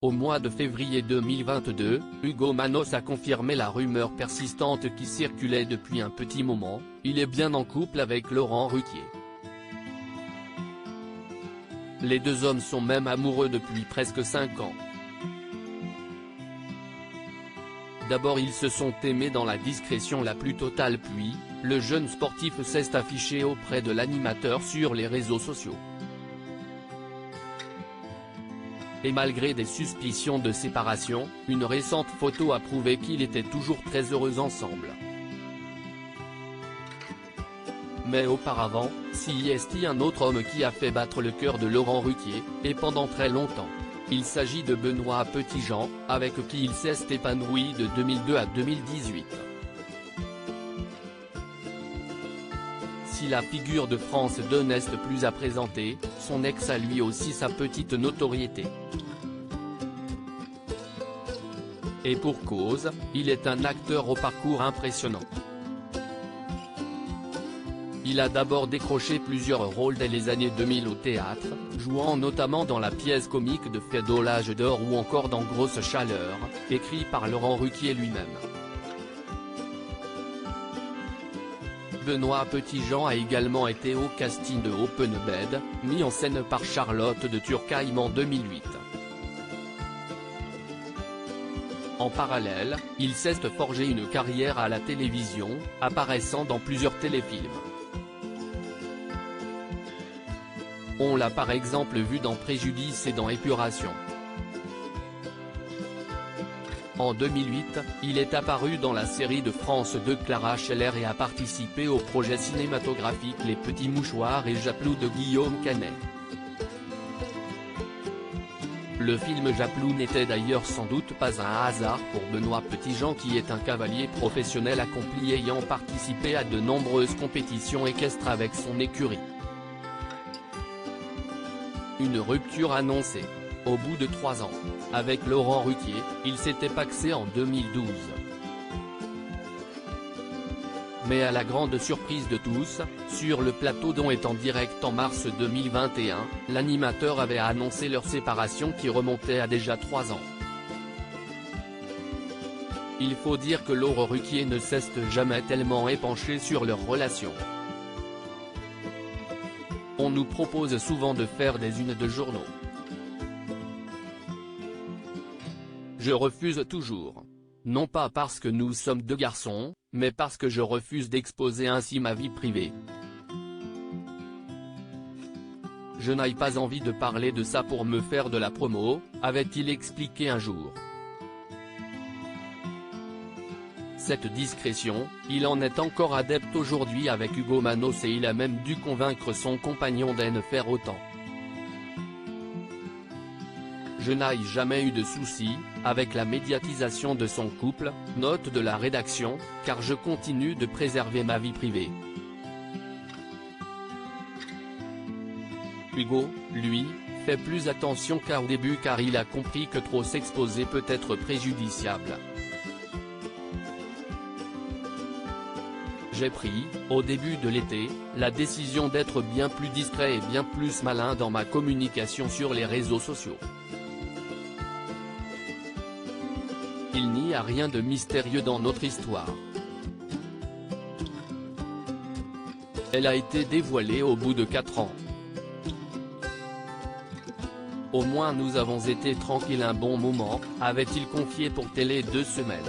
Au mois de février 2022, Ugo Manos a confirmé la rumeur persistante qui circulait depuis un petit moment, il est bien en couple avec Laurent Ruquier. Les deux hommes sont même amoureux depuis presque 5 ans. D'abord ils se sont aimés dans la discrétion la plus totale puis, le jeune sportif s'est affiché auprès de l'animateur sur les réseaux sociaux. Et malgré des suspicions de séparation, une récente photo a prouvé qu'ils étaient toujours très heureux ensemble. Mais auparavant, s'y est un autre homme qui a fait battre le cœur de Laurent Ruquier, et pendant très longtemps. Il s'agit de Benoît Petitjean, avec qui il s'est épanoui de 2002 à 2018. Si la figure de France 2 n'est plus à présenter, son ex a lui aussi sa petite notoriété. Et pour cause, il est un acteur au parcours impressionnant. Il a d'abord décroché plusieurs rôles dès les années 2000 au théâtre, jouant notamment dans la pièce comique de Feydeau l'âge d'or ou encore dans Grosse Chaleur, écrit par Laurent Ruquier lui-même. Benoît Petitjean a également été au casting de Open Bed, mis en scène par Charlotte de Turckheim en 2008. En parallèle, il s'est forgé une carrière à la télévision, apparaissant dans plusieurs téléfilms. On l'a par exemple vu dans Préjudice et dans Épuration. En 2008, il est apparu dans la série de France 2 Clara Scheller et a participé au projet cinématographique Les Petits Mouchoirs et Japlou de Guillaume Canet. Le film Japlou n'était d'ailleurs sans doute pas un hasard pour Benoît Petitjean qui est un cavalier professionnel accompli ayant participé à de nombreuses compétitions équestres avec son écurie. Une rupture annoncée. Au bout de 3 ans. Avec Laurent Ruquier, il s'était pacsé en 2012. Mais à la grande surprise de tous, sur le plateau dont est en direct en mars 2021, l'animateur avait annoncé leur séparation qui remontait à déjà 3 ans. Il faut dire que Laurent Ruquier ne s'est jamais tellement épanché sur leur relation. On nous propose souvent de faire des unes de journaux. Je refuse toujours. Non pas parce que nous sommes deux garçons, mais parce que je refuse d'exposer ainsi ma vie privée. Je n'ai pas envie de parler de ça pour me faire de la promo, avait-il expliqué un jour. Cette discrétion, il en est encore adepte aujourd'hui avec Ugo Manos et il a même dû convaincre son compagnon d'en faire autant. Je n'ai jamais eu de soucis avec la médiatisation de son couple, note de la rédaction, car je continue de préserver ma vie privée. Ugo, lui, fait plus attention qu'au début car il a compris que trop s'exposer peut être préjudiciable. J'ai pris, au début de l'été, la décision d'être bien plus discret et bien plus malin dans ma communication sur les réseaux sociaux. Il n'y a rien de mystérieux dans notre histoire. Elle a été dévoilée au bout de 4 ans. Au moins nous avons été tranquilles un bon moment, avait-il confié pour Télé 2 Semaines.